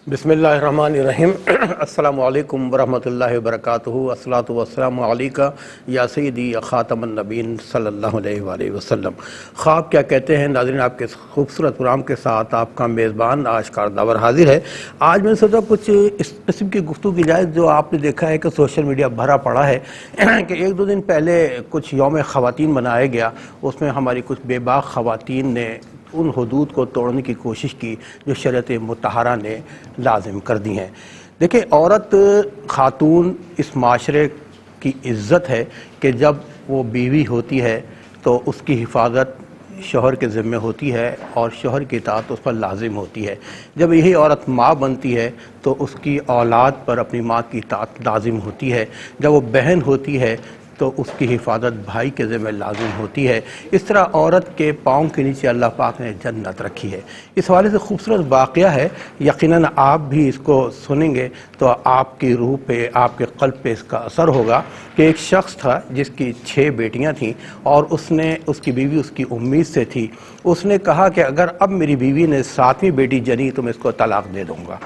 بسم اللہ الرحمن الرحیم السلام علیکم ورحمۃ اللہ وبرکاتہ الصلاۃ والسلام علیکہ یا سیدی یا خاتم النبین صلی اللہ علیہ وآلہ وسلم۔ خواب کیا کہتے ہیں ناظرین، آپ کے خوبصورت پروگرام کے ساتھ آپ کا میزبان آج کارداور حاضر ہے۔ آج میں نے سوچا کچھ اس قسم کی گفتگو کی جائے جو آپ نے دیکھا ہے کہ سوشل میڈیا بھرا پڑا ہے کہ ایک دو دن پہلے کچھ یوم خواتین منایا گیا، اس میں ہماری کچھ بے باک خواتین نے ان حدود کو توڑنے کی کوشش کی جو شریعت مطہرہ نے لازم کر دی ہیں۔ دیکھیں، عورت خاتون اس معاشرے کی عزت ہے کہ جب وہ بیوی ہوتی ہے تو اس کی حفاظت شوہر کے ذمہ ہوتی ہے اور شوہر کی اطاعت اس پر لازم ہوتی ہے۔ جب یہی عورت ماں بنتی ہے تو اس کی اولاد پر اپنی ماں کی اطاعت لازم ہوتی ہے۔ جب وہ بہن ہوتی ہے تو اس کی حفاظت بھائی کے ذمہ لازم ہوتی ہے۔ اس طرح عورت کے پاؤں کے نیچے اللہ پاک نے جنت رکھی ہے۔ اس حوالے سے خوبصورت واقعہ ہے، یقیناً آپ بھی اس کو سنیں گے تو آپ کی روح پہ، آپ کے قلب پہ اس کا اثر ہوگا کہ ایک شخص تھا جس کی 6 بیٹیاں تھیں اور اس کی بیوی اس کی امید سے تھی۔ اس نے کہا کہ اگر اب میری بیوی نے 7ویں بیٹی جنی تو میں اس کو طلاق دے دوں گا۔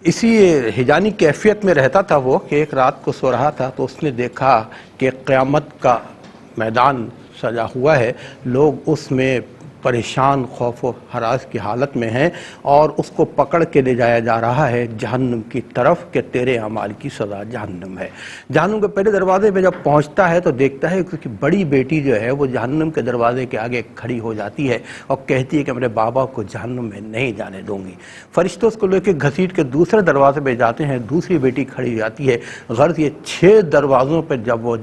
اسی ہجانی کیفیت میں رہتا تھا وہ کہ ایک رات کو سو رہا تھا تو اس نے دیکھا کہ قیامت کا میدان سجا ہوا ہے، لوگ اس میں پریشان، خوف و ہراس کی حالت میں ہیں اور اس کو پکڑ کے لے جایا جا رہا ہے جہنم کی طرف کہ تیرے اعمال کی سزا جہنم ہے۔ جہنم کے پہلے دروازے پہ جب پہنچتا ہے تو دیکھتا ہے کہ اس کی بڑی بیٹی جو ہے وہ جہنم کے دروازے کے آگے کھڑی ہو جاتی ہے اور کہتی ہے کہ میرے بابا کو جہنم میں نہیں جانے دوں گی۔ فرشتے اس کو لے کے گھسیٹ کے دوسرے دروازے پہ جاتے ہیں، دوسری بیٹی کھڑی جاتی ہے۔ غرض یہ 6 دروازوں پہ جب وہ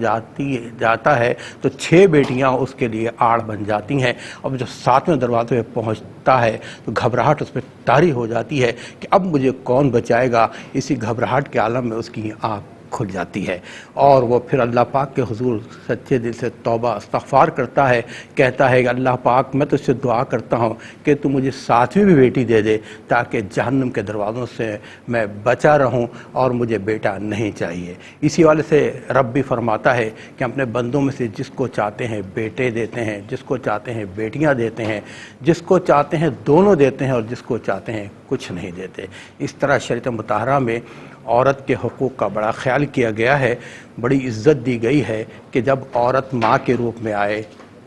جاتا ہے تو 6 بیٹیاں اس کے لیے آڑ بن جاتی ہیں۔ اب جو 7ویں دروازے پہ پہنچتا ہے تو گھبراہٹ اس پہ طاری ہو جاتی ہے کہ اب مجھے کون بچائے گا۔ اسی گھبراہٹ کے عالم میں اس کی آنکھ کھل جاتی ہے اور وہ پھر اللہ پاک کے حضور سچے دل سے توبہ استغفار کرتا ہے، کہتا ہے کہ اللہ پاک میں تجھ سے دعا کرتا ہوں کہ تو مجھے 7ویں بھی بیٹی دے دے تاکہ جہنم کے دروازوں سے میں بچا رہوں اور مجھے بیٹا نہیں چاہیے۔ اسی والے سے رب بھی فرماتا ہے کہ اپنے بندوں میں سے جس کو چاہتے ہیں بیٹے دیتے ہیں، جس کو چاہتے ہیں بیٹیاں دیتے ہیں، جس کو چاہتے ہیں دونوں دیتے ہیں اور جس کو چاہتے ہیں کچھ نہیں دیتے۔ اس طرح شریعت مطہرہ میں عورت کے حقوق کا بڑا خیال کیا گیا ہے، بڑی عزت دی گئی ہے کہ جب عورت ماں کے روپ میں آئے،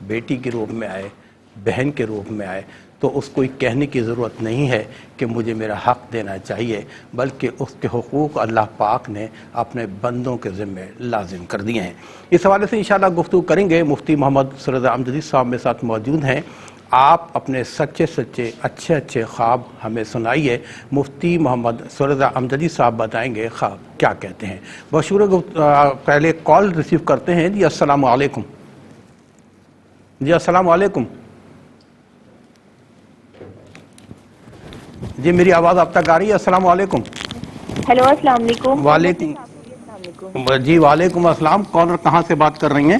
بیٹی کے روپ میں آئے، بہن کے روپ میں آئے تو اس کو کہنے کی ضرورت نہیں ہے کہ مجھے میرا حق دینا چاہیے، بلکہ اس کے حقوق اللہ پاک نے اپنے بندوں کے ذمہ لازم کر دیے ہیں۔ اس حوالے سے انشاءاللہ گفتگو کریں گے۔ مفتی محمد سررضا امجدی صاحب میرے ساتھ موجود ہیں۔ آپ اپنے سچے اچھے خواب ہمیں سنائیے۔ مفتی محمد سررضا امجدی صاحب بتائیں گے خواب کیا کہتے ہیں۔ بہت شکریہ۔ پہلے کال ریسیو کرتے ہیں۔ جی السلام علیکم۔ جی السلام علیکم۔ جی میری آواز آپ تک آ رہی ہے؟ السلام علیکم۔ ہیلو السلام علیکم۔ وعلیکم جی وعلیکم السلام۔ کون اور کہاں سے بات کر رہی ہیں؟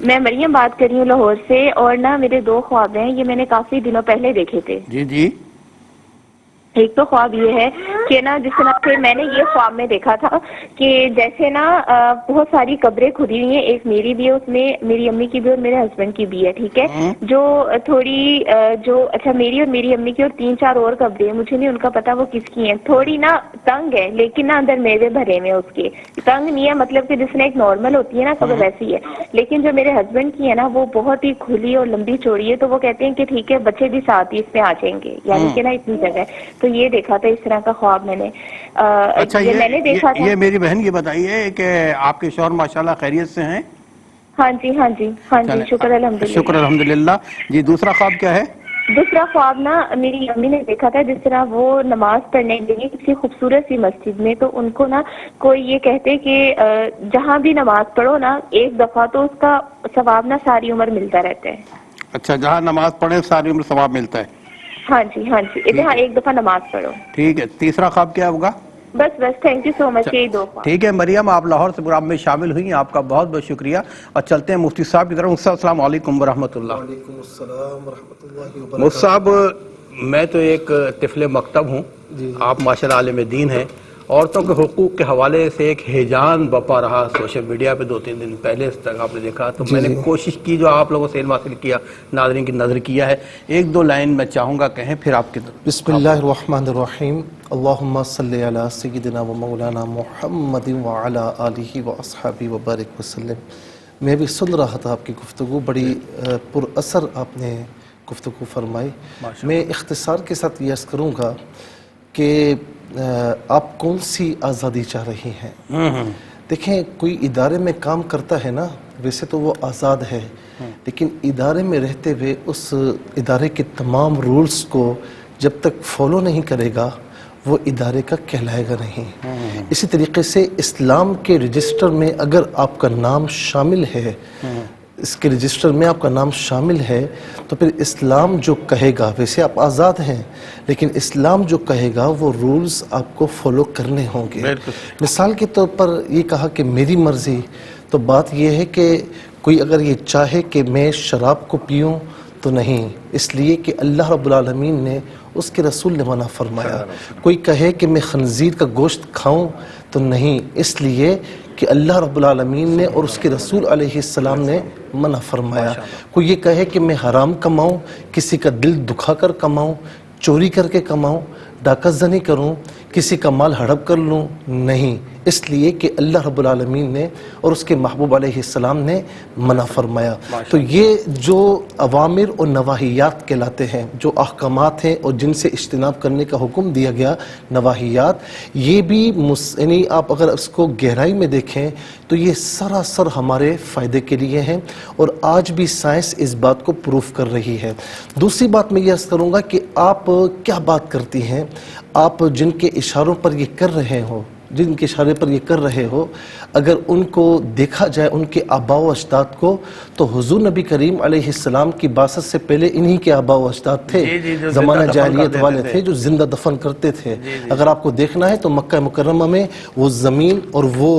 میں مریم بات کر رہی ہوں لاہور سے، اور نا میرے 2 خواب ہیں، یہ میں نے کافی دنوں پہلے دیکھے تھے۔ جی جی۔ ایک تو خواب یہ ہے کہ نا جس طرح سے میں نے یہ خواب میں دیکھا تھا کہ جیسے نا بہت ساری قبریں کھدی ہوئی ہیں، ایک میری بھی ہے، اس میں میری امی کی بھی اور میرے ہسبینڈ کی بھی ہے، ٹھیک ہے، جو تھوڑی جو اچھا میری اور میری امی کی اور 3-4 اور قبریں ہیں، مجھے نہیں ان کا پتا وہ کس کی ہیں، تھوڑی نا تنگ ہے لیکن نا اندر میوے بھرے ہوئے اس کے، تنگ نہیں ہے مطلب کہ جس میں ایک نارمل ہوتی ہے نا قبر ویسی ہے، لیکن جو میرے ہسبینڈ کی ہے نا وہ بہت ہی کھلی اور لمبی چوڑی ہے، تو وہ کہتے ہیں کہ ٹھیک ہے بچے بھی ساتھ ہی اس میں آ جائیں گے، یعنی کہ نا اتنی جگہ ہے۔ تو یہ دیکھا تھا، اس طرح کا خواب میں نے۔ اچھا یہ میں نے دیکھا تھا۔ یہ میری بہن یہ بتائیے کہ آپ کے شوہر ماشاءاللہ خیریت سے ہیں؟ ہاں جی ہاں جی ہاں جی، شکر الحمدللہ۔ شکر الحمدللہ۔ جی دوسرا خواب کیا ہے؟ دوسرا خواب نا میری امی نے دیکھا تھا، جس طرح وہ نماز پڑھنے گئی کسی خوبصورت سی مسجد میں، تو ان کو نا کوئی یہ کہتے کہ جہاں بھی نماز پڑھو نا ایک دفعہ تو اس کا ثواب نا ساری عمر ملتا رہتا ہے۔ اچھا، جہاں نماز پڑھے ساری عمر ثواب ملتا ہے؟ ہاں جی، جہاں ایک دفعہ نماز پڑھو۔ ٹھیک ہے۔ تیسرا خواب کیا ہوگا؟ بس تھینک یو سو مچ، یہی 2 خواب۔ ٹھیک ہے مریم، آپ لاہور سے پروگرام میں شامل ہوئی، آپ کا بہت بہت شکریہ۔ اور چلتے ہیں مفتی صاحب کی طرف۔ مفتی صاحب السلام علیکم ورحمۃ اللہ۔ وعلیکم السلام ورحمۃ اللہ وبرکاتہ۔ مفتی صاحب، میں تو ایک طفل مکتب ہوں، آپ ماشاءاللہ عالم دین ہیں، عورتوں کے حقوق کے حوالے سے ایک ہیجان بپا رہا سوشل میڈیا پہ 2-3 دن پہلے اس تک آپ نے دیکھا، تو میں نے کوشش کی جو آپ لوگوں سے علم حاصل کیا، ناظرین کی نظر کیا ہے، 1-2 لائن میں چاہوں گا کہیں، پھر آپ کی بسم اللہ الرحمن الرحیم اللہم صلی علی سیدنا و مولانا محمد وعلی آلہ و اصحابہ وبارک وسلم۔ میں بھی سن رہا تھا آپ کی گفتگو، بڑی پر اثر آپ نے گفتگو فرمائی۔ میں اختصار کے ساتھ یہ عرض کروں گا کہ آپ کون سی آزادی چاہ رہی ہیں؟ دیکھیں، کوئی ادارے میں کام کرتا ہے نا، ویسے تو وہ آزاد ہے، لیکن ادارے میں رہتے ہوئے اس ادارے کے تمام رولز کو جب تک فالو نہیں کرے گا وہ ادارے کا کہلائے گا نہیں۔ اسی طریقے سے اسلام کے رجسٹر میں اگر آپ کا نام شامل ہے، اس کے رجسٹر میں آپ کا نام شامل ہے، تو پھر اسلام جو کہے گا، ویسے آپ آزاد ہیں لیکن اسلام جو کہے گا وہ رولز آپ کو فالو کرنے ہوں گے۔ مثال کے طور پر یہ کہا کہ میری مرضی، تو بات یہ ہے کہ کوئی اگر یہ چاہے کہ میں شراب کو پیوں تو نہیں، اس لیے کہ اللہ رب العالمین نے، اس کے رسول نے منع فرمایا۔ کوئی کہے کہ میں خنزیر کا گوشت کھاؤں تو نہیں، اس لیے کہ اللہ رب العالمین نے اور اس کے رسول علیہ السلام نے منع فرمایا۔ کوئی یہ کہے کہ میں حرام کماؤں، کسی کا دل دکھا کر کماؤں، چوری کر کے کماؤں، ڈاکہ زنی کروں، کسی کا مال ہڑپ کر لوں، نہیں، اس لیے کہ اللہ رب العالمین نے اور اس کے محبوب علیہ السلام نے منع فرمایا۔ تو یہ جو اوامر اور نواہیات کہلاتے ہیں، جو احکامات ہیں اور جن سے اجتناب کرنے کا حکم دیا گیا، نواہیات، یہ بھی یعنی آپ اگر اس کو گہرائی میں دیکھیں تو یہ سراسر ہمارے فائدے کے لیے ہیں، اور آج بھی سائنس اس بات کو پروف کر رہی ہے۔ دوسری بات میں یہ عرض کروں گا کہ آپ کیا بات کرتی ہیں، آپ جن کے اشاروں پر یہ کر رہے ہو، جن کے اشارے پر یہ کر رہے ہو، اگر ان کو دیکھا جائے، ان کے آباء و اجداد کو، تو حضور نبی کریم علیہ السلام کی بعثت سے پہلے انہی کے آباء و اجداد تھے، زمانہ جاہلیت والے تھے جو زندہ دفن کرتے تھے۔ اگر آپ کو دیکھنا ہے تو مکہ مکرمہ میں وہ زمین اور وہ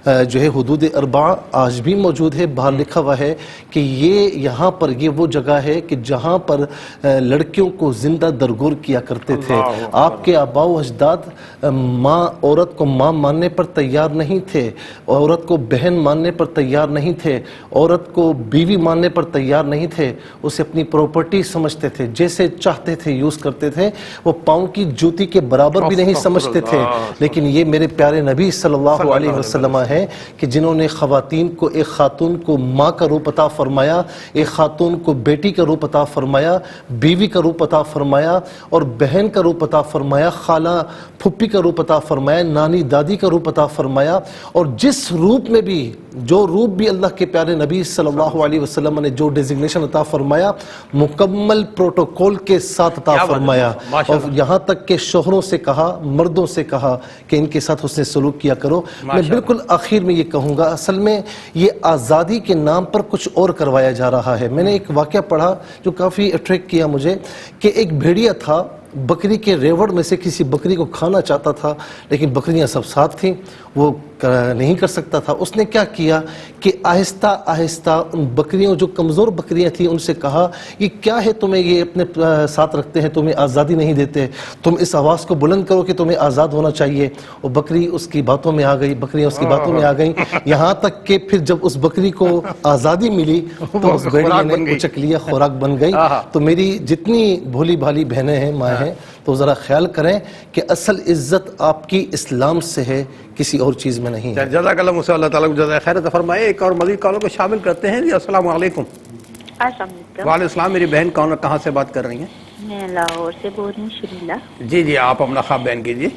جو ہے حدود اربعہ آج بھی موجود ہے، باہر لکھا ہوا ہے کہ یہ یہاں پر یہ وہ جگہ ہے کہ جہاں پر لڑکیوں کو زندہ درگور کیا کرتے تھے۔ آپ کے آباء و اجداد عورت کو ماں ماننے پر تیار نہیں تھے، عورت کو بہن ماننے پر تیار نہیں تھے، عورت کو بیوی ماننے پر تیار نہیں تھے، اسے اپنی پراپرٹی سمجھتے تھے، جیسے چاہتے تھے یوز کرتے تھے، وہ پاؤں کی جوتی کے برابر بھی نہیں سمجھتے تھے۔ لیکن یہ میرے پیارے نبی صلی اللہ علیہ وسلم ہے کہ جنہوں نے خواتین کو، ایک خاتون کو ماں کا روپ عطا فرمایا، ایک خاتون کو بیٹی کا روپ عطا فرمایا، بیوی کا روپ عطا فرمایا، اور بہن کا روپ عطا فرمایا، خالہ پھپھی کا روپ عطا فرمایا، نانی دادی کا روپ عطا فرمایا، اور جس روپ میں بھی، جو روپ بھی اللہ کے پیارے نبی صلی اللہ علیہ وسلم نے جو ڈیزگنیشن عطا فرمایا، مکمل پروٹوکول کے ساتھ عطا فرمایا، اور یہاں تک کہ شوہروں سے کہا، مردوں سے کہا کہ ان کے ساتھ حسن سلوک کیا کرو۔ میں بالکل آخر میں یہ کہوں گا، اصل میں یہ آزادی کے نام پر کچھ اور کروایا جا رہا ہے۔ میں نے ایک واقعہ پڑھا جو کافی اٹریکٹ کیا مجھے، کہ ایک بھیڑیا تھا، بکری کے ریوڑ میں سے کسی بکری کو کھانا چاہتا تھا، لیکن بکریاں سب ساتھ تھیں، وہ نہیں کر سکتا تھا۔ اس نے کیا کیا کہ آہستہ آہستہ ان بکریوں، جو کمزور بکریاں تھیں، ان سے کہا یہ کیا ہے، تمہیں یہ اپنے ساتھ رکھتے ہیں، تمہیں آزادی نہیں دیتے، تم اس آواز کو بلند کرو کہ تمہیں آزاد ہونا چاہیے۔ اور بکری اس کی باتوں میں آ گئی، بکریاں اس کی باتوں میں آ گئیں، یہاں تک کہ پھر جب اس بکری کو آزادی ملی تو اس بھیڑیا نے اچک لیا، خوراک بن گئی۔ تو میری جتنی بھولی بھالی بہنیں ہیں، ماں ہیں، تو ذرا خیال کریں کہ اصل عزت آپ کی اسلام سے ہے، کسی اور چیز میں نہیں ہے۔ جزاک اللہ مصطفیٰ، اللہ تعالیٰ کو جزائے خیر عطا فرمائے۔ ایک اور مزید کالوں کو شامل کرتے ہیں۔ جی السلام علیکم۔ السلام علیکم۔ وعلیکم السلام۔ میری بہن کون اور کہاں سے بات کر رہی ہیں؟ میں لاہور سے بول رہی ہوں، شریلا۔ جی آپ اپنا خواب بیان کیجیے۔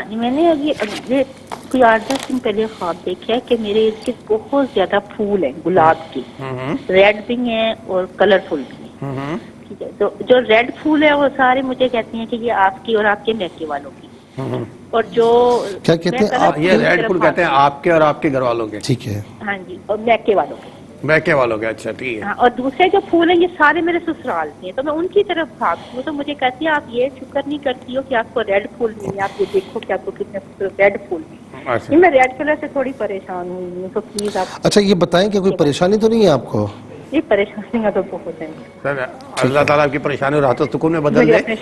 جی، میں نے ابھی کوئی 8-10 دن پہلے خواب دیکھا ہے کہ میرے ارد گرد بہت زیادہ پھول ہیں گلاب کے، ریڈ بھی ہیں اور کلرفل بھی ہیں، ٹھیک ہے؟ تو جو ریڈ پھول ہے وہ سارے مجھے کہتے ہیں کہ یہ آپ کی اور آپ کے میکے والوں کی، اور جو کیا کہتے ہیں آپ؟ یہ ریڈ پھول کہتے ہیں آپ کے اور آپ کے گھر والوں کے؟ ٹھیک ہے، ہاں جی، اور میکے والوں کے، میکے والوں کے، اچھا ٹھیک ہے۔ اور دوسرے جو پھول ہیں یہ سارے میرے سسرال کے ہیں، تو میں ان کی طرف بھاگتی ہوں، تو مجھے کہتی ہیں آپ یہ شکر نہیں کرتی ہو کہ آپ کو ریڈ پھول ملے، آپ یہ دیکھو کہ آپ کو کتنے خوبصورت ریڈ پھول ملے۔ میں ریڈ کلر سے تھوڑی پریشان ہوں، تو پلیز آپ اچھا یہ بتائیں کہ کوئی پریشانی تو نہیں ہے آپ کو؟ یہ پریشانیاں تو بہت ہیں، اللہ تعالیٰ آپ کی پریشانی اور راحت و سکون میں بدل مجھے دے۔ اپنے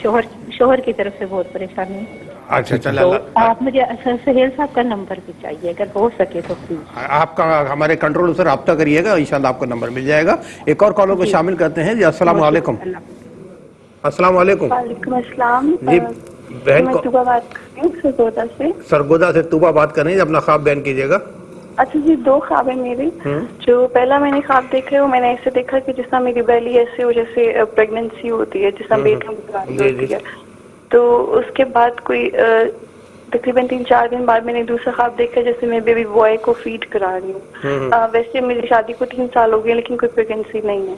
شوہر کی طرف سے بہت پریشانی ہے۔ اچھا چلے تو اللہ آپ مجھے سہیل صاحب کا نمبر بھی چاہیے اگر ہو سکے تو پلیز. آپ کا ہمارے کنٹرول سے رابطہ کریے گا، انشاءاللہ آپ کو نمبر مل جائے گا. ایک اور کالر کو جی. شامل کرتے ہیں. جی السلام بہت علیکم. شکریہ. اللہ حافظ. السلام علیکم. وعلیکم السلام. جی بہن میں کو طوبہ بات کر رہی ہوں سرگودا سے. سرگودا سے طوبہ بات کر رہی ہیں، اپنا خواب بیان کیجیے گا. اچھا جی، 2 خواب ہیں میرے. جو پہلا میں نے خواب دیکھا ہے وہ میں نے ایسے دیکھا کہ جس طرح میری بیلی ایسے ہو جیسے پریگننسی ہوتی ہے، جس طرح پیٹ میں بخاری جی ہوتی ہے. تو اس کے بعد کوئی تقریباً 3-4 دن بعد میں نے دوسرا خواب دیکھا جیسے میں بیبی بوائے کو فیڈ کرا رہی ہوں. ویسے میری شادی کو 3 سال ہو گئے لیکن کوئی پریگننسی نہیں ہے.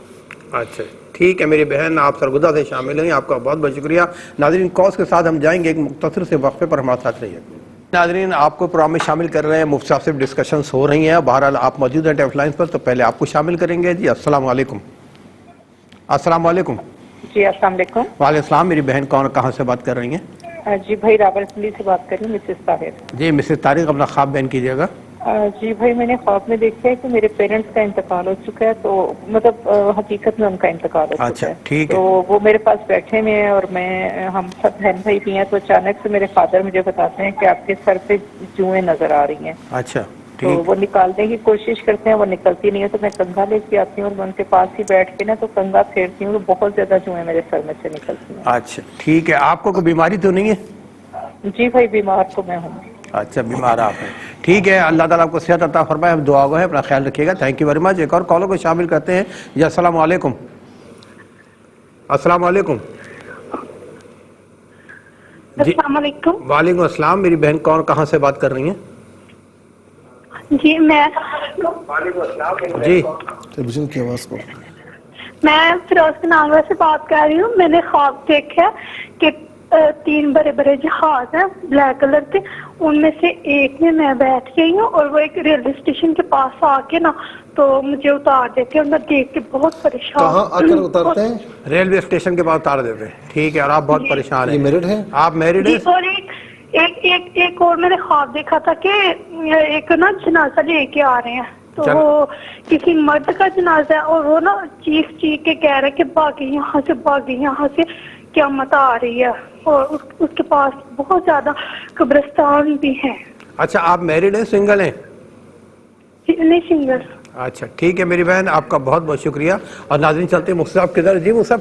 اچھا ٹھیک ہے میری بہن، آپ سرگودا سے شامل ہیں، آپ کا بہت بہت شکریہ. ناظرین کالز کے ساتھ ہم جائیں گے ایک مختصر سے وقفے پر، ہمارے ساتھ رہیے. ناظرین آپ کو پروگرام میں شامل کر رہے ہیں، مفتی صاحب سے ڈسکشنز ہو رہی ہیں. بہرحال آپ موجود ہیں ٹیلی لائنز پر، تو پہلے آپ کو شامل کریں گے. جی السلام علیکم. السلام علیکم. جی السلام علیکم. وعلیکم السلام. میری بہن کون کہاں سے بات کر رہی ہیں؟ جی بھائی راولپنڈی سے بات کر رہی ہوں، مسز طاہر. جی مسز طارق، اپنا خواب بیان کیجیے گا. جی بھائی میں نے خواب میں دیکھا ہے کہ میرے پیرنٹس کا انتقال ہو چکا ہے، تو مطلب حقیقت میں ان کا انتقال ہو چکا اچھا ہے. ٹھیک ہے. تو وہ میرے پاس بیٹھے ہوئے ہیں اور ہم سب بہن بھائی بھی ہیں. تو اچانک سے میرے فادر مجھے بتاتے ہیں کہ آپ کے سر پہ جوئیں نظر آ رہی ہیں. اچھا تو ٹھیک. وہ نکالنے کی کوشش کرتے ہیں، وہ نکلتی نہیں ہے. تو میں کنگھا لے کے آتی ہوں اور میں ان کے پاس ہی بیٹھ کے نا تو کنگھا پھیرتی ہوں، تو بہت زیادہ جوئیں میرے سر میں سے نکلتی ہیں. اچھا ٹھیک ہے. آپ کو کوئی بیماری تو نہیں ہے؟ جی بھائی بیمار تو میں ہوں. اچھا بیمار آپ ہیں، ٹھیک ہے. اللہ تعالیٰ آپ کو صحت عطا فرمائے. ہم دعا گو ہے، اپنا خیال رکھیے گا. Thank you very much. ایک اور کالر کو شامل کرتے ہیں. جی السلام علیکم. السلام علیکم. جی السلام علیکم. وعلیکم السلام. میری بہن کون کہاں سے بات کر رہی ہیں؟ جی میں جی ٹیلیویژن کی آواز کو. فیروز ناگا سے بات کر رہی ہوں. میں نے خواب دیکھا کہ 3 بڑے بڑے جہاز ہیں بلیک کلر کے، ان میں سے ایک میں بیٹھ گئی ہوں اور وہ ایک ریلوے اسٹیشن کے پاس آ کے نا تو مجھے اتار دیتے ہیں اور میں دیکھ کے بہت پریشان. کہاں آ کر اتارتے ہیں؟ ریلوے اسٹیشن کے بعد اتار دیتے ہیں. ٹھیک ہے. اور آپ بہت پریشان یہ ہیں. میرڈ ہے؟ آپ میرڈ جی. ہیں؟ اور ایک اور میں نے خواب دیکھا تھا کہ ایک نا جنازہ لے کے آ رہے ہیں، تو وہ کسی مرد کا جنازہ ہے اور وہ نا چیخ کے کہہ رہے کہ بھاگی یہاں سے، بھاگی یہاں سے، قیامت آ رہی ہے. اور اس کے پاس بہت زیادہ قبرستان بھی ہیں. اچھا آپ میرڈ ہیں سنگل ہیں؟ نہیں سنگل. اچھا ٹھیک ہے میری بہن، آپ کا بہت بہت شکریہ. اور ناظرین چلتے ہیں مفتی صاحب کدھر. جی مفتی صاحب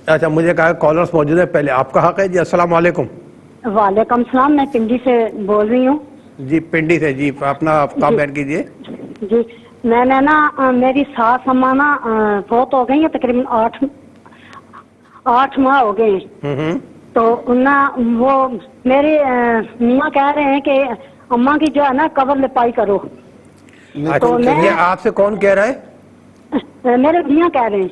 اچھا مجھے کہا کالرس موجود ہیں، پہلے آپ کا حق ہے. جی السلام علیکم. وعلیکم السلام. میں پنڈی سے بول رہی ہوں. جی پنڈی سے. جی اپنا خواب بیان کیجیے. جی میں نے نا میری ساس اماں نا فوت ہو گئی ہیں، تقریباً 8 ماہ ہو گئے ہیں. تو وہ میرے میاں کہہ رہے ہیں کہ اماں کی جو ہے نا قبر لپائی کرو. تو میں یہ آپ سے کون کہہ رہا ہے؟ میرے میاں کہہ رہے ہیں.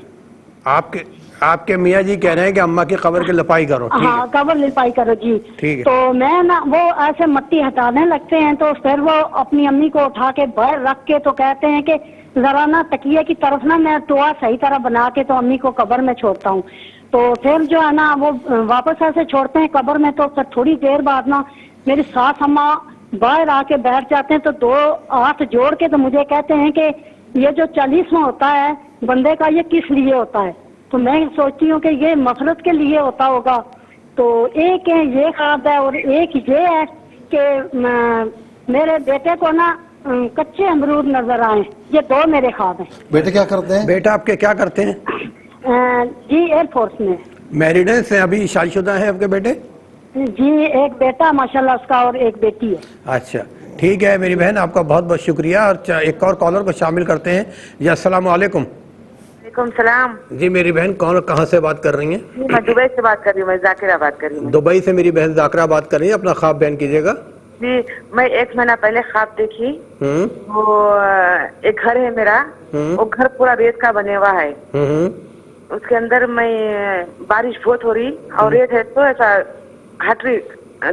آپ کے میاں جی کہہ رہے ہیں کہ اماں کی قبر کی لپائی کرو. ہاں قبر لپائی کرو. جی ٹھیک ہے. تو میں نا وہ ایسے مٹی ہٹانے لگتے ہیں، تو پھر وہ اپنی امی کو اٹھا کے باہر رکھ کے تو کہتے ہیں کہ ذرا نا تکیے کی طرف نا میں ٹوا صحیح طرح بنا کے تو امی کو قبر میں چھوڑتا ہوں. تو پھر جو ہے نا وہ واپس ایسے چھوڑتے ہیں قبر میں. تو پھر تھوڑی دیر بعد نا میری ساس اماں باہر آ کے بیٹھ جاتے ہیں، تو 2 ہاتھ جوڑ کے تو مجھے کہتے ہیں کہ یہ جو 40واں ہوتا ہے بندے کا، یہ کس لیے ہوتا ہے؟ تو میں سوچتی ہوں کہ یہ مغفرت کے لیے ہوتا ہوگا. تو ایک یہ خواب ہے اور ایک یہ ہے کہ میرے بیٹے کو نا کچے امرود نظر آئے. یہ 2 میرے خواب ہیں. بیٹے کیا کرتے ہیں؟ بیٹا آپ کے کیا کرتے ہیں؟ جی ایئر فورس میں. میریڈ ہیں؟ ابھی شادی شدہ ہیں آپ کے بیٹے؟ جی ایک بیٹا ماشاءاللہ اس کا اور ایک بیٹی ہے. اچھا ٹھیک ہے میری بہن، آپ کا بہت بہت شکریہ. اور ایک اور کالر کو شامل کرتے ہیں. جی السلام علیکم. وعلیکم السلام. جی میری بہن کون کہاں سے بات کر رہی ہیں؟ جی میں دبئی سے بات کر رہی ہوں. میں ذاکرہ بات کر رہی ہوں. دبئی سے میری بہن ذاکرہ بات کر رہی ہیں. اپنا خواب بیان کیجیے گا. جی میں 1 مہینہ پہلے خواب دیکھی. وہ ایک گھر ہے میرا، وہ گھر پورا ریت کا بنے ہوا ہے. اس کے اندر میں بارش بہت ہو رہی اور ریت ہے تو ایسا ہٹ رہی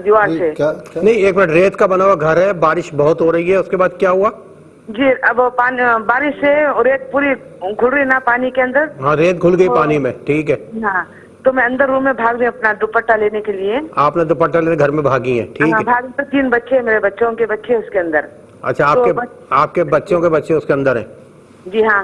دیوار سے. نہیں ایک منٹ، ریت کا بنا ہوا گھر ہے، بارش بہت ہو رہی ہے، اس کے بعد کیا ہوا؟ جی اب بارش سے ریت پوری گھل رہی نا پانی کے اندر. ہاں ریت گھل گئی پانی میں. ٹھیک ہے. ہاں تو میں اندر روم میں بھاگ رہی اپنا دوپٹہ لینے کے لیے. آپ نے دوپٹہ لینے گھر میں بھاگی ہیں. ٹھیک ہے. بھاگ تو 3 بچے ہیں میرے، بچوں کے بچے اس کے اندر. اچھا آپ کے بچوں کے بچے اس کے اندر ہیں. جی ہاں.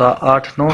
8-9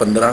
15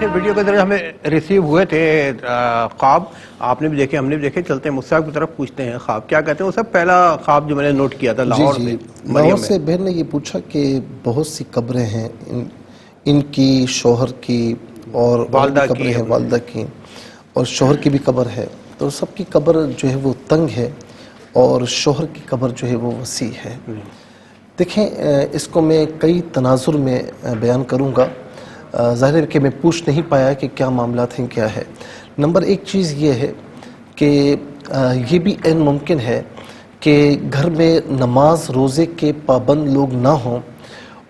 ایسے ویڈیو کے ذریعے ہمیں ریسیو ہوئے تھے خواب، آپ نے بھی دیکھے، ہم نے بھی دیکھے. چلتے ہیں مصعب کی طرف، پوچھتے ہیں خواب کیا کہتے ہیں. وہ سب پہلا خواب جو میں نے نوٹ کیا تھا لاہور سے، لاہور سے بہن نے یہ پوچھا کہ بہت سی قبریں ہیں ان کی، شوہر کی اور والدہ کی، قبریں ہیں والدہ کی، اور شوہر کی بھی قبر ہے. تو سب کی قبر جو ہے وہ تنگ ہے اور شوہر کی قبر جو ہے وہ وسیع ہے. دیکھیں اس کو میں کئی تناظر میں بیان کروں گا. ظاہر ہے کہ میں پوچھ نہیں پایا کہ کیا معاملات ہیں، کیا ہے. نمبر ایک چیز یہ ہے کہ یہ بھی عین ممکن ہے کہ گھر میں نماز روزے کے پابند لوگ نہ ہوں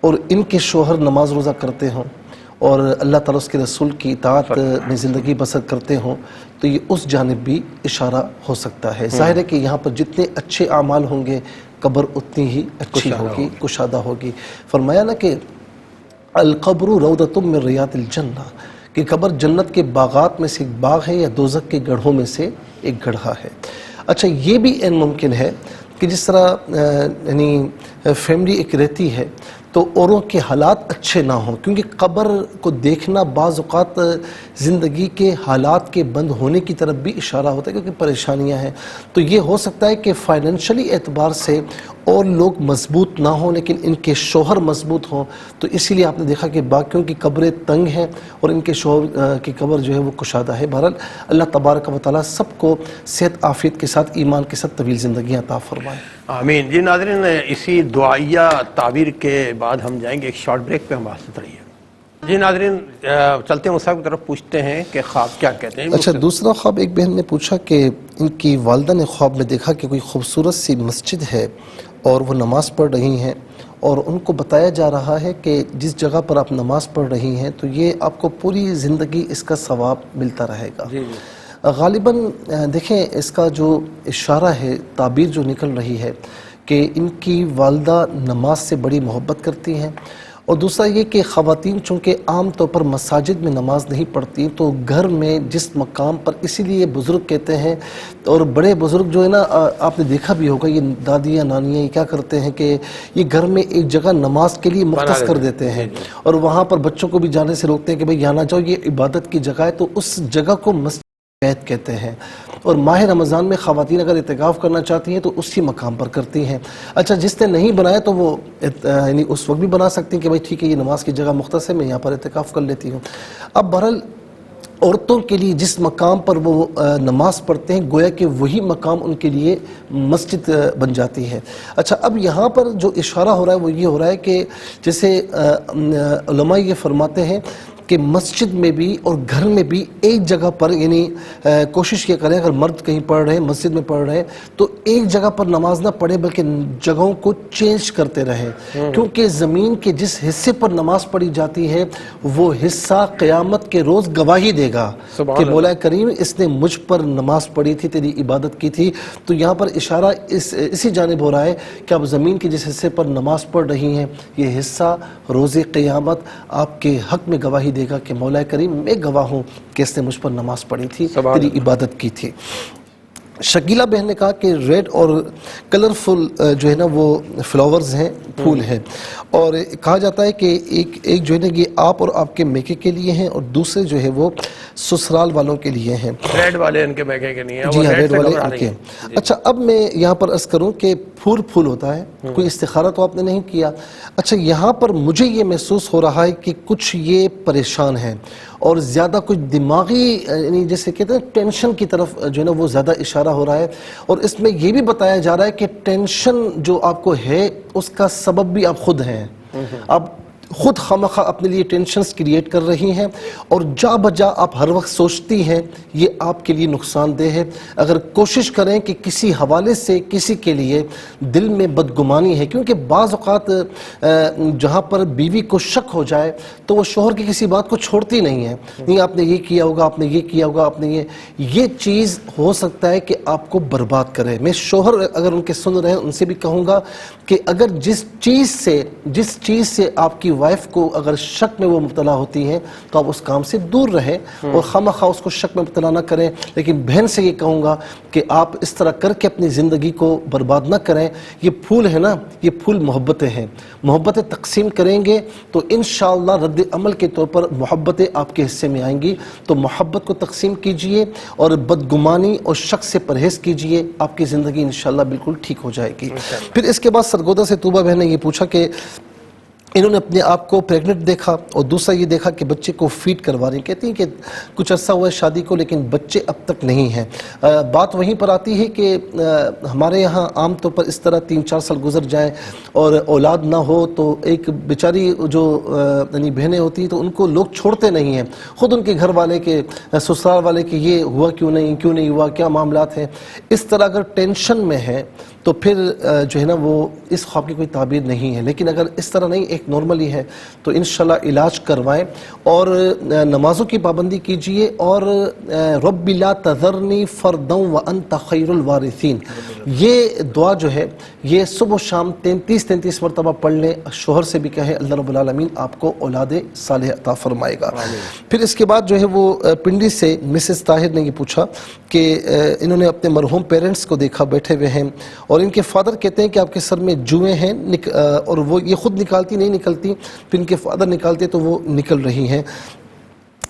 اور ان کے شوہر نماز روزہ کرتے ہوں اور اللہ تعالیٰ اس کے رسول کی اطاعت میں زندگی بسر کرتے ہوں، تو یہ اس جانب بھی اشارہ ہو سکتا ہے. ظاہر ہے کہ یہاں پر جتنے اچھے اعمال ہوں گے قبر اتنی ہی اچھی ہوگی، کشادہ ہوگی. فرمایا نا کہ القبر روضۃ من ریاض الجنہ، کہ قبر جنت کے باغات میں سے ایک باغ ہے یا دوزخ کے گڑھوں میں سے ایک گڑھا ہے. اچھا یہ بھی عین ممکن ہے کہ جس طرح یعنی فیملی ایک رہتی ہے تو اوروں کے حالات اچھے نہ ہوں، کیونکہ قبر کو دیکھنا بعض اوقات زندگی کے حالات کے بند ہونے کی طرف بھی اشارہ ہوتا ہے، کیونکہ پریشانیاں ہیں. تو یہ ہو سکتا ہے کہ فائنینشلی اعتبار سے اور لوگ مضبوط نہ ہوں لیکن ان کے شوہر مضبوط ہوں، تو اسی لیے آپ نے دیکھا کہ باقیوں کی قبریں تنگ ہیں اور ان کے شوہر کی قبر جو ہے وہ کشادہ ہے. بہرحال اللہ تبارک و تعالیٰ سب کو صحت عافیت کے ساتھ، ایمان کے ساتھ طویل زندگیاں عطا فرمائے. آمین. جی ناظرین، اسی دعائیہ تعبیر کے بعد ہم جائیں گے ایک شارٹ بریک پہ. ہم واسطے رہیے. جی ناظرین، چلتے ہیں مصعب کی طرف، پوچھتے ہیں کہ خواب کیا کہتے ہیں. اچھا دوسرا خواب ایک بہن نے پوچھا کہ ان کی والدہ نے خواب میں دیکھا کہ کوئی خوبصورت سی مسجد ہے اور وہ نماز پڑھ رہی ہیں، اور ان کو بتایا جا رہا ہے کہ جس جگہ پر آپ نماز پڑھ رہی ہیں تو یہ آپ کو پوری زندگی اس کا ثواب ملتا رہے گا. غالباً دیکھیں اس کا جو اشارہ ہے، تعبیر جو نکل رہی ہے کہ ان کی والدہ نماز سے بڑی محبت کرتی ہیں، اور دوسرا یہ کہ خواتین چونکہ عام طور پر مساجد میں نماز نہیں پڑھتی تو گھر میں جس مقام پر، اسی لیے بزرگ کہتے ہیں، اور بڑے بزرگ جو ہے نا، آپ نے دیکھا بھی ہوگا یہ دادیاں نانیاں یہ کیا کرتے ہیں کہ یہ گھر میں ایک جگہ نماز کے لیے مختص کر دیتے ہیں اور وہاں پر بچوں کو بھی جانے سے روکتے ہیں کہ بھئی یہاں نہ جاؤ، یہ عبادت کی جگہ ہے. تو اس جگہ کو مسجد بیت کہتے ہیں. اور ماہ رمضان میں خواتین اگر اعتکاف کرنا چاہتی ہیں تو اسی مقام پر کرتی ہیں. اچھا جس نے نہیں بنایا تو وہ یعنی اس وقت بھی بنا سکتی ہیں کہ بھائی ٹھیک ہے یہ نماز کی جگہ مختص ہے، میں یہاں پر اعتکاف کر لیتی ہوں. اب بہرحال عورتوں کے لیے جس مقام پر وہ نماز پڑھتے ہیں گویا کہ وہی مقام ان کے لیے مسجد بن جاتی ہے. اچھا اب یہاں پر جو اشارہ ہو رہا ہے وہ یہ ہو رہا ہے کہ جیسے علماء یہ فرماتے ہیں کہ مسجد میں بھی اور گھر میں بھی ایک جگہ پر، یعنی کوشش کیا کریں اگر مرد کہیں پڑھ رہے ہیں، مسجد میں پڑھ رہے ہیں، تو ایک جگہ پر نماز نہ پڑھے بلکہ جگہوں کو چینج کرتے رہیں، کیونکہ زمین کے جس حصے پر نماز پڑھی جاتی ہے وہ حصہ قیامت کے روز گواہی دے گا کہ مولا کریم اس نے مجھ پر نماز پڑھی تھی، تیری عبادت کی تھی. تو یہاں پر اشارہ اسی جانب ہو رہا ہے کہ آپ زمین کے جس حصے پر نماز پڑھ رہی ہیں یہ حصہ روز قیامت آپ کے حق میں گواہی دے گا کہ مولا کریم میں گواہ ہوں کہ اس نے مجھ پر نماز پڑھی تھی، تیری عبادت کی تھی. شکیلہ بہن نے کہا کہ ریڈ اور کلرفل جو ہے نا وہ فلاورز ہیں، پھول ہیں، اور کہا جاتا ہے کہ ایک جو ہے نا یہ آپ اور آپ کے میکے کے لیے ہیں اور دوسرے جو ہے وہ سسرال والوں کے لیے ہیں. ریڈ والے ان کے میکے کے نہیں ہیں. جی ہاں، ریڈ والے ان کے. اچھا اب میں یہاں پر عرض کروں کہ پھول ہوتا ہے، کوئی استخارہ تو آپ نے نہیں کیا. اچھا یہاں پر مجھے یہ محسوس ہو رہا ہے کہ کچھ یہ پریشان ہیں اور زیادہ کچھ دماغی، یعنی جیسے کہتے ہیں ٹینشن کی طرف جو ہے نا وہ زیادہ اشارہ ہو رہا ہے. اور اس میں یہ بھی بتایا جا رہا ہے کہ ٹینشن جو آپ کو ہے اس کا سبب بھی آپ خود ہیں. آپ خود خامخواہ اپنے لیے ٹینشنز کریٹ کر رہی ہیں اور جا بجا آپ ہر وقت سوچتی ہیں، یہ آپ کے لیے نقصان دہ ہے. اگر کوشش کریں کہ کسی حوالے سے کسی کے لیے دل میں بدگمانی ہے، کیونکہ بعض اوقات جہاں پر بیوی کو شک ہو جائے تو وہ شوہر کی کسی بات کو چھوڑتی نہیں ہے. نہیں آپ نے یہ کیا ہوگا، آپ نے یہ کیا ہوگا، آپ نے یہ چیز ہو سکتا ہے کہ آپ کو برباد کرے. میں شوہر اگر ان کے سن رہے ہیں ان سے بھی کہوں گا کہ اگر جس چیز سے آپ کی وائف کو اگر شک میں وہ مبتلا ہوتی ہیں تو آپ اس کام سے دور رہیں اور خواہ اس کو شک میں مبتلا نہ کریں. لیکن بہن سے یہ کہوں گا کہ آپ اس طرح کر کے اپنی زندگی کو برباد نہ کریں. یہ پھول ہے نا، یہ پھول محبتیں ہیں. محبتیں تقسیم کریں گے تو انشاءاللہ رد عمل کے طور پر محبتیں آپ کے حصے میں آئیں گی. تو محبت کو تقسیم کیجئے اور بدگمانی اور شک سے پرہیز کیجئے، آپ کی زندگی انشاءاللہ بالکل ٹھیک ہو جائے گی. پھر اس کے بعد سرگودا سے طوبہ بہن نے یہ پوچھا کہ انہوں نے اپنے آپ کو پریگننٹ دیکھا اور دوسرا یہ دیکھا کہ بچے کو فیڈ کروا رہی ہیں. کہتی ہیں کہ کچھ عرصہ ہوا ہے شادی کو لیکن بچے اب تک نہیں ہیں. بات وہیں پر آتی ہے کہ ہمارے یہاں عام طور پر اس طرح 3-4 سال گزر جائیں اور اولاد نہ ہو تو ایک بیچاری جو یعنی بہنیں ہوتی ہیں تو ان کو لوگ چھوڑتے نہیں ہیں. خود ان کے گھر والے کے سسرال والے کہ یہ ہوا کیوں نہیں ہوا، کیا معاملات ہیں. اس طرح اگر ٹینشن میں ہے تو پھر جو ہے نا وہ اس خواب کی کوئی تعبیر نہیں ہے. لیکن اگر اس طرح نہیں، ایک نارملی ہے تو انشاءاللہ علاج کروائیں اور نمازوں کی پابندی کیجئے. اور رب لا تذرنی فردا وانت خیر الوارثین، یہ دعا جو ہے یہ صبح و شام 33 مرتبہ پڑھ لیں. شوہر سے بھی کہیں، اللہ رب العالمین آپ کو اولاد صالح عطا فرمائے گا. پھر اس کے بعد جو ہے وہ پنڈی سے مسز طاہر نے یہ پوچھا کہ انہوں نے اپنے مرحوم پیرنٹس کو دیکھا بیٹھے ہوئے ہیں اور ان کے فادر کہتے ہیں کہ آپ کے سر میں جوئیں ہیں اور وہ یہ خود نکالتی نہیں نکلتی، پھر ان کے فادر نکالتے تو وہ نکل رہی ہیں.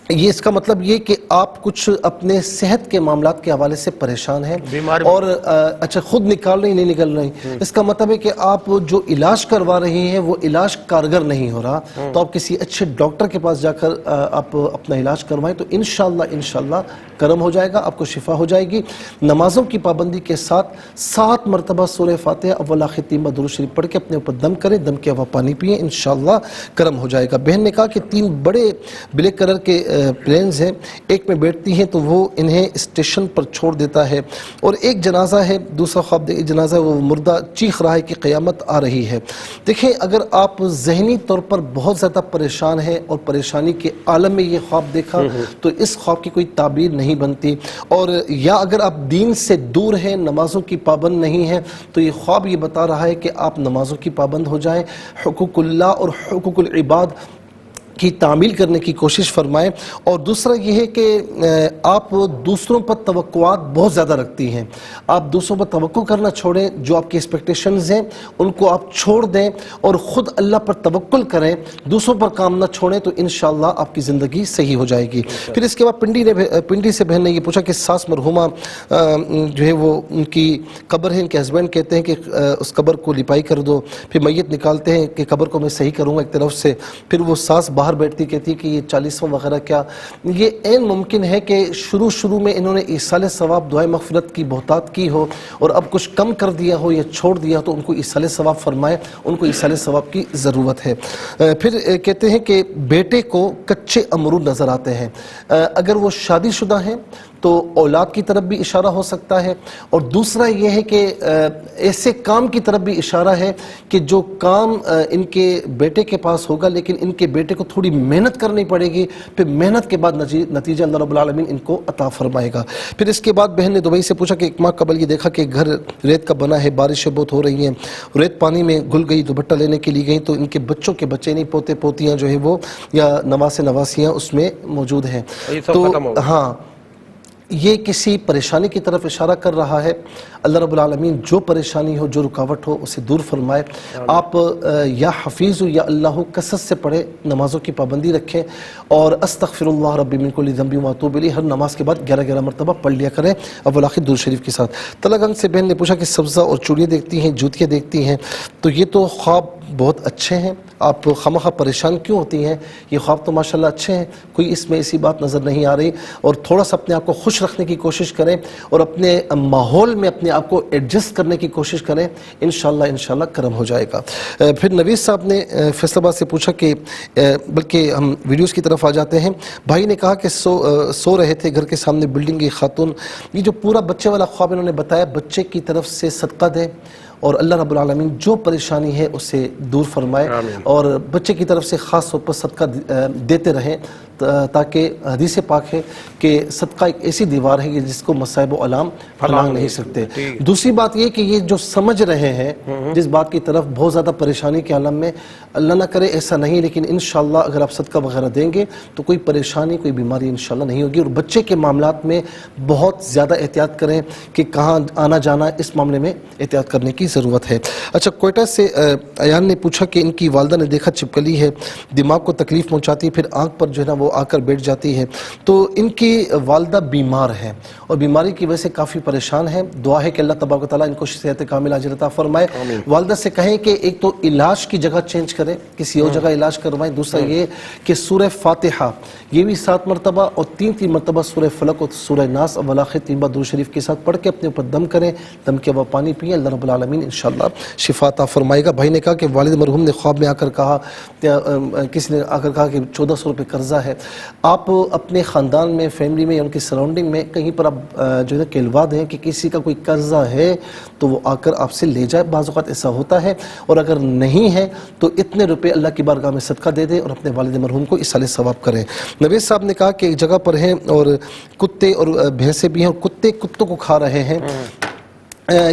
یہ اس کا مطلب یہ کہ آپ کچھ اپنے صحت کے معاملات کے حوالے سے پریشان ہیں اور اچھا خود نکال رہی نہیں نکل رہی. اس کا مطلب ہے کہ آپ جو علاج کروا رہی ہیں وہ علاج کارگر نہیں ہو رہا. تو آپ کسی اچھے ڈاکٹر کے پاس جا کر آپ اپنا علاج کروائیں تو انشاءاللہ کرم ہو جائے گا، آپ کو شفا ہو جائے گی. نمازوں کی پابندی کے ساتھ 7 مرتبہ سورہ فاتحہ اول آخر 3 بار درود شریف پڑھ کے اپنے اوپر دم کریں، دم کے علاوہ پانی پئیں، انشاءاللہ کرم ہو جائے گا. بہن نے کہا کہ 3 بڑے بلیک کلر کے پلینز ہیں، ایک میں بیٹھتی ہیں تو وہ انہیں اسٹیشن پر چھوڑ دیتا ہے اور ایک جنازہ ہے، دوسرا خواب جنازہ ہے وہ مردہ چیخ رہا ہے کہ قیامت آ رہی ہے. دیکھیں اگر آپ ذہنی طور پر بہت زیادہ پریشان ہیں اور پریشانی کے عالم میں یہ خواب دیکھا تو اس خواب کی کوئی تعبیر نہیں بنتی. اور یا اگر آپ دین سے دور ہیں، نمازوں کی پابند نہیں ہیں تو یہ خواب یہ بتا رہا ہے کہ آپ نمازوں کی پابند ہو جائیں، حقوق اللہ اور حقوق العباد کی تعمیل کرنے کی کوشش فرمائیں. اور دوسرا یہ ہے کہ آپ دوسروں پر توقعات بہت زیادہ رکھتی ہیں، آپ دوسروں پر توقع کرنا چھوڑیں. جو آپ کی ایکسپیکٹیشنز ہیں ان کو آپ چھوڑ دیں اور خود اللہ پر توکل کریں، دوسروں پر کام نہ چھوڑیں تو انشاءاللہ آپ کی زندگی صحیح ہو جائے گی. پھر اس کے بعد پنڈی سے بہن نے یہ پوچھا کہ ساس مرحومہ جو ہے وہ ان کی قبر ہے، ان کے ہسبینڈ کہتے ہیں کہ اس قبر کو لپائی کر دو. پھر میت نکالتے ہیں کہ قبر کو میں صحیح کروں گا ایک طرف سے، پھر وہ ساس باہر بیٹھتی کہتی کہ یہ 40واں وغیرہ کیا. یہ عین ممکن ہے کہ شروع میں انہوں نے ایصال ثواب دعائے مغفرت کی بہتات کی ہو اور اب کچھ کم کر دیا ہو یا چھوڑ دیا تو ان کو ایصال ثواب فرمائے، ان کو ایصال ثواب کی ضرورت ہے. پھر کہتے ہیں کہ بیٹے کو کچے امرود نظر آتے ہیں، اگر وہ شادی شدہ ہیں تو اولاد کی طرف بھی اشارہ ہو سکتا ہے. اور دوسرا یہ ہے کہ ایسے کام کی طرف بھی اشارہ ہے کہ جو کام ان کے بیٹے کے پاس ہوگا لیکن ان کے بیٹے کو تھوڑی محنت کرنی پڑے گی، پھر محنت کے بعد نتیجہ اللہ رب العالمین ان کو عطا فرمائے گا. پھر اس کے بعد بہن نے دبئی سے پوچھا کہ 1 ماہ قبل یہ دیکھا کہ گھر ریت کا بنا ہے، بارشیں بہت ہو رہی ہیں، ریت پانی میں گھل گئی، دوپٹہ لینے کے لیے گئی تو ان کے بچوں کے بچے نہیں، پوتے پوتیاں جو ہے وہ یا نواسے نواسیاں اس میں موجود ہیں. تو ہاں یہ کسی پریشانی کی طرف اشارہ کر رہا ہے. اللہ رب العالمین جو پریشانی ہو، جو رکاوٹ ہو اسے دور فرمائے. آپ یا حفیظ یا اللہ کثرت سے پڑھیں، نمازوں کی پابندی رکھیں اور استغفر اللہ ربی من کل ذنب واتوب الیہ ہر نماز کے بعد 11 مرتبہ پڑھ لیا کریں اول آخر درود شریف کے ساتھ. تلگنگ سے بہن نے پوچھا کہ سبزہ اور چوڑیاں دیکھتی ہیں، جوتیاں دیکھتی ہیں تو یہ تو خواب بہت اچھے ہیں، آپ خواہ پریشان کیوں ہوتی ہیں؟ یہ خواب تو ماشاءاللہ اچھے ہیں، کوئی اس میں ایسی بات نظر نہیں آ رہی. اور تھوڑا سا اپنے آپ کو خوش رکھنے کی کوشش کریں اور اپنے ماحول میں اپنے آپ کو ایڈجسٹ کرنے کی کوشش کریں، انشاءاللہ کرم ہو جائے گا. پھر نویز صاحب نے فیصل آباد سے پوچھا کہ بلکہ ہم ویڈیوز کی طرف آ جاتے ہیں. بھائی نے کہا کہ سو رہے تھے گھر کے سامنے بلڈنگ کی خاتون، یہ جو پورا بچے والا خواب انہوں نے بتایا، بچے کی طرف سے صدقہ دیں اور اللہ رب العالمین جو پریشانی ہے اسے دور فرمائے اور بچے کی طرف سے خاص طور پر صدقہ دیتے رہیں تاکہ حدیث پاک ہے کہ صدقہ ایک ایسی دیوار ہے کہ جس کو مصائب و علام پھلانگ نہیں سکتے. دوسری بات یہ کہ یہ جو سمجھ رہے ہیں جس بات کی طرف بہت زیادہ پریشانی کے عالم میں، اللہ نہ کرے ایسا نہیں، لیکن انشاءاللہ اگر آپ صدقہ وغیرہ دیں گے تو کوئی پریشانی کوئی بیماری انشاءاللہ نہیں ہوگی. اور بچے کے معاملات میں بہت زیادہ احتیاط کریں کہ کہاں آنا جانا، اس معاملے میں احتیاط کرنے کی ضرورت ہے. اچھا، کوئٹہ سے ایان نے پوچھا کہ ان کی والدہ نے دیکھا چھپکلی ہے، دماغ کو تکلیف پہنچاتی ہے، پھر آنکھ پر جو ہے نا وہ آ کر بیٹھ جاتی ہے. تو ان کی والدہ بیمار ہیں اور بیماری کی وجہ سے کافی پریشان ہیں. دعا ہے کہ اللہ تبارک و تعالیٰ ان کو صحت کامل عاجل عطا فرمائے. والدہ سے کہیں کہ ایک تو علاج کی جگہ چینج کریں، کسی اور جگہ علاج کروائیں. دوسرا یہ کہ سورہ فاتحہ یہ بھی 7 مرتبہ اور 3 مرتبہ سورہ فلق اور سورہ ناس اور آخر 3 بار درود شریف کے ساتھ پڑھ کے اپنے اوپر دم کریں. دم کے بعد پانی پئیں، اللہ رب العالمین انشاءاللہ شفا عطا فرمائے گا. بھائی نے کہا کہ والد مرحوم نے خواب میں آ کر کہا، کسی نے آ کر کہا کہ 1400 روپے قرضہ ہے. آپ اپنے خاندان میں، فیملی میں یا ان کی سراؤنڈنگ میں کہیں پر آپ جو ہے کہلوا دیں کہ کسی کا کوئی قرضہ ہے تو وہ آ کر آپ سے لے جائے. بعض اوقات ایسا ہوتا ہے. اور اگر نہیں ہے تو اتنے روپے اللہ کی بارگاہ میں صدقہ دے دیں اور اپنے والد مرحوم کو اصالہ ثواب کریں. نوید صاحب نے کہا کہ ایک جگہ پر ہیں اور کتے اور بھینسیں بھی ہیں اور کتے کتوں کو کھا رہے ہیں.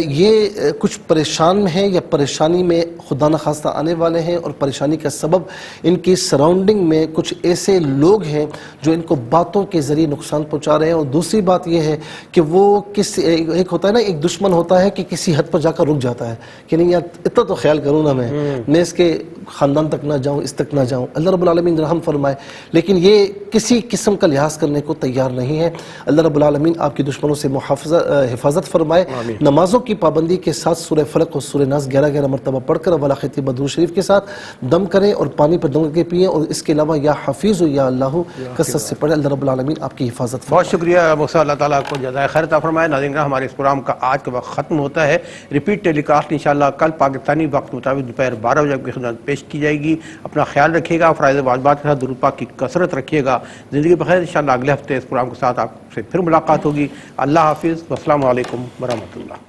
یہ کچھ پریشان میں ہیں یا پریشانی میں خدا نخواستہ آنے والے ہیں، اور پریشانی کا سبب ان کی سراؤنڈنگ میں کچھ ایسے لوگ ہیں جو ان کو باتوں کے ذریعے نقصان پہنچا رہے ہیں. اور دوسری بات یہ ہے کہ وہ ایک ہوتا ہے نا، ایک دشمن ہوتا ہے کہ کسی حد پر جا کر رک جاتا ہے کہ نہیں یار اتنا تو خیال کروں نا میں اس کے خاندان تک نہ جاؤں، اس تک نہ جاؤں. اللہ رب العالمین رحم فرمائے. لیکن یہ کسی قسم کا لحاظ کرنے کو تیار نہیں ہے. اللہ رب العالمین آپ کی دشمنوں سے حفاظت فرمائے. نمازوں کی پابندی کے ساتھ سورہ فلق اور سورہ ناس 11 مرتبہ پڑھ کر اول آخر درود شریف کے ساتھ دم کریں اور پانی پر دم کر کے پئیں. اور اس کے علاوہ یا حفیظ یا اللہ کثرت سے پڑھیں. اللہ رب العالمین آپ کی حفاظت فرمائے. بہت شکریہ موسیٰ، اللہ تعالیٰ کو جزائے خیر عطا فرمائے. ناظرین، ہمارے اس پروگرام کا آج کا وقت ختم ہوتا ہے. ریپیٹ ٹیلی کاسٹ انشاءاللہ کل پاکستانی وقت مطابق دوپہر 12 بجے آپ کی خدمت پیش کی جائے گی. اپنا خیال رکھیے گا، فرائض واجبات کے ساتھ درود پاک کی کثرت رکھیے گا. زندگی بخیر. انشاءاللہ اگلے ہفتے اس پروگرام کے ساتھ آپ سے پھر ملاقات ہوگی. اللہ حافظ. والسلام علیکم ورحمۃ اللہ.